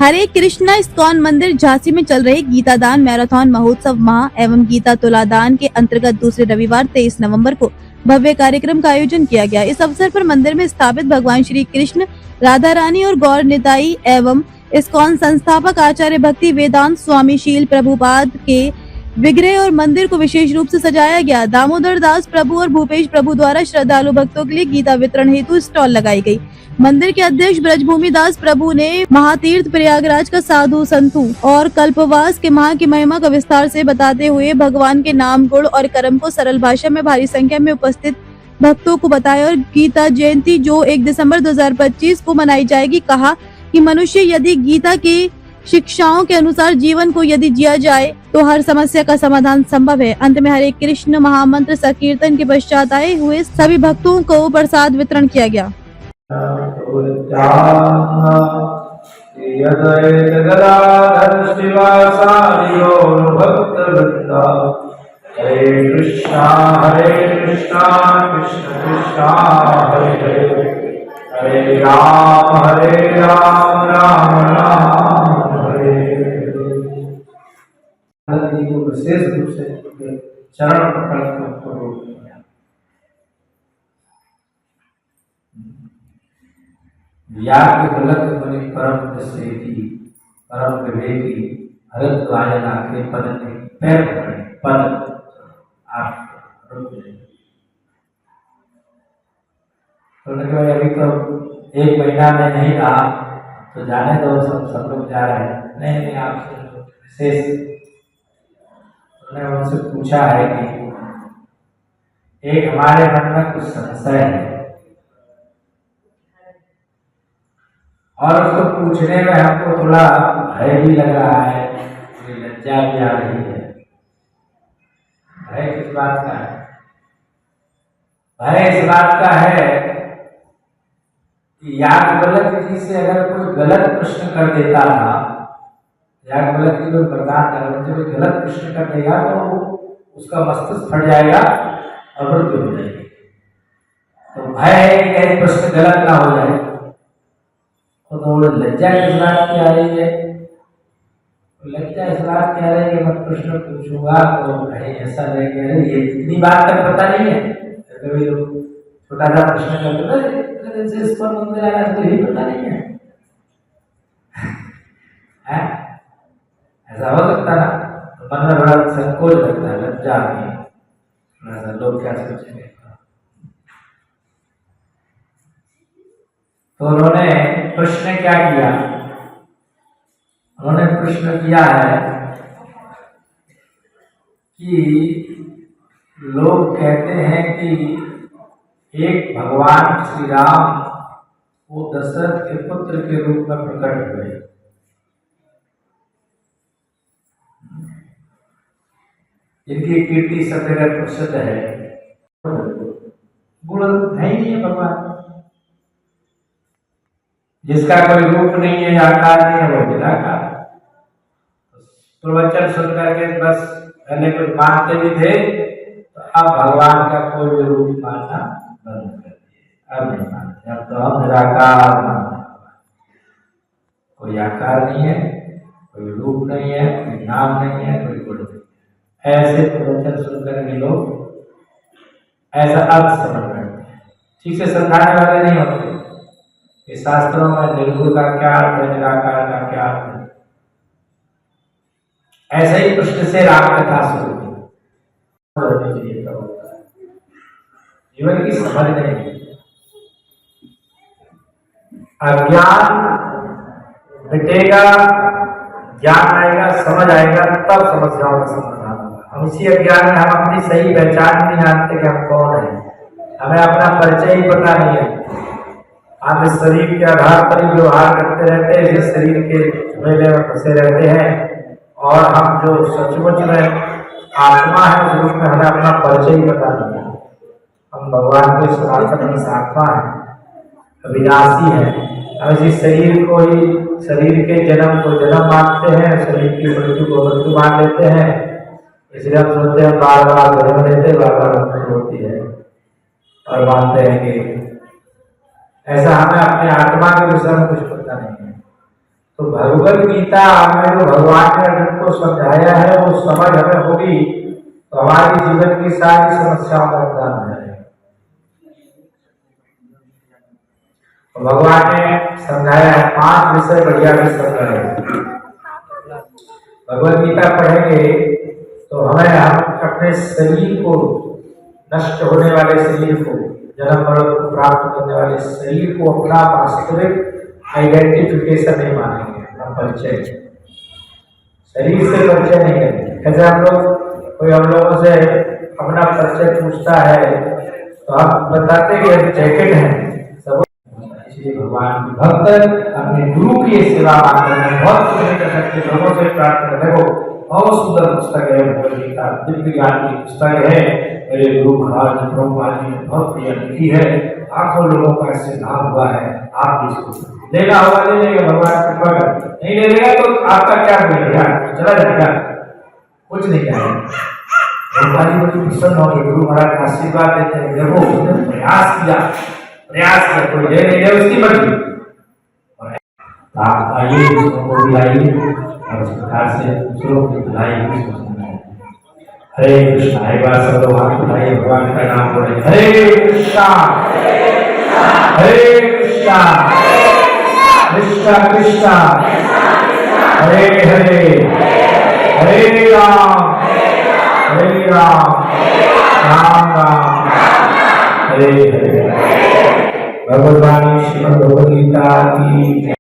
हरे Krishna ISKCON मंदिर झांसी में चल रहे गीतादान मैराथन महोत्सव माह एवं गीता तुलादान के अंतर्गत दूसरे रविवार 23 नवंबर को भव्य कार्यक्रम का आयोजन किया गया। इस अवसर पर मंदिर में स्थापित भगवान श्री कृष्ण, राधा रानी और गौर निताई एवं इस्कॉन संस्थापक आचार्य भक्ति वेदांत स्वामी शील प्रभुपाद के विग्रह और मंदिर को विशेष रूप से सजाया गया। दामोदर दास प्रभु और भूपेश प्रभु द्वारा श्रद्धालु भक्तों के लिए गीता वितरण हेतु स्टॉल लगाई गई। मंदिर के अध्यक्ष ब्रजभूमि दास प्रभु ने महातीर्थ प्रयागराज का साधु संतों और कल्पवास के माह की महिमा का विस्तार से बताते हुए भगवान के नाम, गुण और कर्म को सरल भाषा में भारी संख्या में उपस्थित भक्तों को बताया और गीता जयंती जो 1 दिसंबर 2025 को मनाई जाएगी, कहा कि मनुष्य यदि गीता की शिक्षाओं के अनुसार जीवन को यदि जिया जाए तो हर समस्या का समाधान संभव है। अंत में हरे कृष्ण महामंत्र संकीर्तन के पश्चात आए हुए सभी भक्तों को प्रसाद वितरण किया गया। हरे कृष्णा कृष्ण कृष्णा हरे हरे, हरे राम राम राम हरे हरे। को विशेष रूप से चरण पकड़ कर रोक दिया। याग गलत मुनि परम दशेती परम विवेकी हरद्वाज नाके पद के पैर पकड़े, पद आप रुक जाइए। तो अभी तो 1 महीना में नहीं रहा तो जाने दो, सब लोग जा रहे हैं। नहीं आपसे विशेष उन्होंने उनसे पूछा है कि एक हमारे मन में कुछ संशय है और उसको पूछने में हमको थोड़ा भय भी लग रहा है, थोड़ी लज्जा भी आ रही है। भय किस बात का है? भय इस बात का है कि याज्ञवल्क्य जी से अगर कोई गलत प्रश्न कर देता था, याज्ञवल्क्य जी को वरदान था, जब कोई गलत प्रश्न कर देगा तो उसका मस्तिष्क फट जाएगा और मृत्यु हो जाएगी। तो भय है कि कहीं प्रश्न गलत ना हो जाए। तो लज्जा किस बात की आ रही है? लज्जा इस बात की आ रही है कि मैं प्रश्न पूछूंगा तो कहीं ऐसा रहेगा, ये इतनी बात तक पता नहीं है। कभी लोग छोटा सा प्रश्न करते थे, इस पर मंदिर आया तो यही पता नहीं है, ऐसा हो सकता ना? तो मन में बड़ा संकोच लगता है, लज्जा आती है, थोड़ा लोग क्या सोचेंगे। तो उन्होंने प्रश्न क्या किया? उन्होंने प्रश्न किया है कि लोग कहते हैं कि एक भगवान श्री राम वो दशरथ के पुत्र के रूप में प्रकट हुए। इनकी कीर्ति सब जगह प्रसिद्ध है। गुण है ही है भगवान, जिसका कोई रूप नहीं है, आकार नहीं है, वो निराकार। प्रवचन सुन करके बस पहले कुछ मानते भी थे, तो अब भगवान का कोई भी रूप मानना बंद कर दिए। अब नहीं मानते, अब तो हम निराकार मानते। कोई आकार नहीं है, कोई रूप नहीं है, कोई नाम नहीं है, कोई गुण नहीं है। ऐसे प्रवचन सुनकर के लोग ऐसा अर्थ समझ बैठते हैं, ठीक से समझाने वाले नहीं होते। इस शास्त्रों में निर्गुण का क्या अर्थ है, निराकार का क्या अर्थ है, ऐसे ही प्रश्न से राम कथा शुरू होनी चाहिए। तो जीवन की समझ नहीं, अज्ञान मिटेगा, ज्ञान आएगा, समझ आएगा, तब समस्याओं का समाधान होगा। हम इसी अज्ञान में हम अपनी सही पहचान नहीं जानते कि हम कौन है, हमें अपना परिचय ही पता नहीं है। हम इस शरीर के आधार पर ही व्यवहार करते रहते हैं, इस शरीर के मेले में फंसे रहते हैं, और हम जो सचमुच में आत्मा है उस रूप में हमें अपना परिचय ही पता नहीं है। हम भगवान के सनातन आत्मा है, अविनाशी है। हम इस शरीर को ही, शरीर के जन्म को जन्म मानते हैं, शरीर की मृत्यु को मृत्यु मान लेते हैं। इसलिए हम सोचते हैं बार बार जन्म लेते, बार बार मृत्यु होती है, और मानते हैं कि ऐसा हमें अपने आत्मा के विषय में कुछ पता नहीं है। तो भगवत गीता में जो भगवान ने अर्जुन को समझाया है वो समझ हमें होगी तो हमारी जीवन की सारी समस्याओं का निदान हो जाएगा। तो भगवान ने समझाया है 5 विषय बढ़िया भी समझाए। भगवत गीता पढ़ेंगे तो हमें हम अपने शरीर को, नष्ट होने वाले शरीर को, जन्म मरण को प्राप्त करने वाले शरीर को अपना वास्तविक आइडेंटिफिकेशन नहीं मानेंगे, हम परिचय, शरीर से परिचय नहीं करेंगे। कैसे हम लोग, कोई हम लोगों से अपना परिचय पूछता है तो हम बताते कि जैकेट है सब। इसलिए भगवान की भक्त अपने गुरु की सेवा करने बहुत कुछ नहीं कर सकते, लोगों से प्रार्थना। देखो बहुत सुंदर पुस्तक है भगवत गीता, दिव्य ज्ञान की पुस्तक है। मेरे गुरु महाराज ब्रह्मा जी ने बहुत प्रिय लिखी है, लाखों लोगों का इससे लाभ हुआ है। आप भी इसको लेना होगा, ले लेगा, भगवान कृपा कर। नहीं ले लेगा तो आपका क्या मिलेगा, चला जाएगा, कुछ नहीं जाएगा। हमारी बड़ी प्रसन्न होगी, गुरु महाराज का आशीर्वाद देते हैं। देखो उसने प्रयास किया, कोई ले नहीं ले उसकी मर्जी। आप आइए, उसको बुलाइए और इस प्रकार से दूसरों की बुलाइए। हरे कृष्णा, एक बार सब लोग हाथ उठाइए, भगवान का नाम बोले, हरे कृष्णा हरे कृष्णा कृष्णा कृष्णा हरे हरे, हरे राम राम राम हरे हरे। भगवत वाणी श्रीमद् भगवद गीता की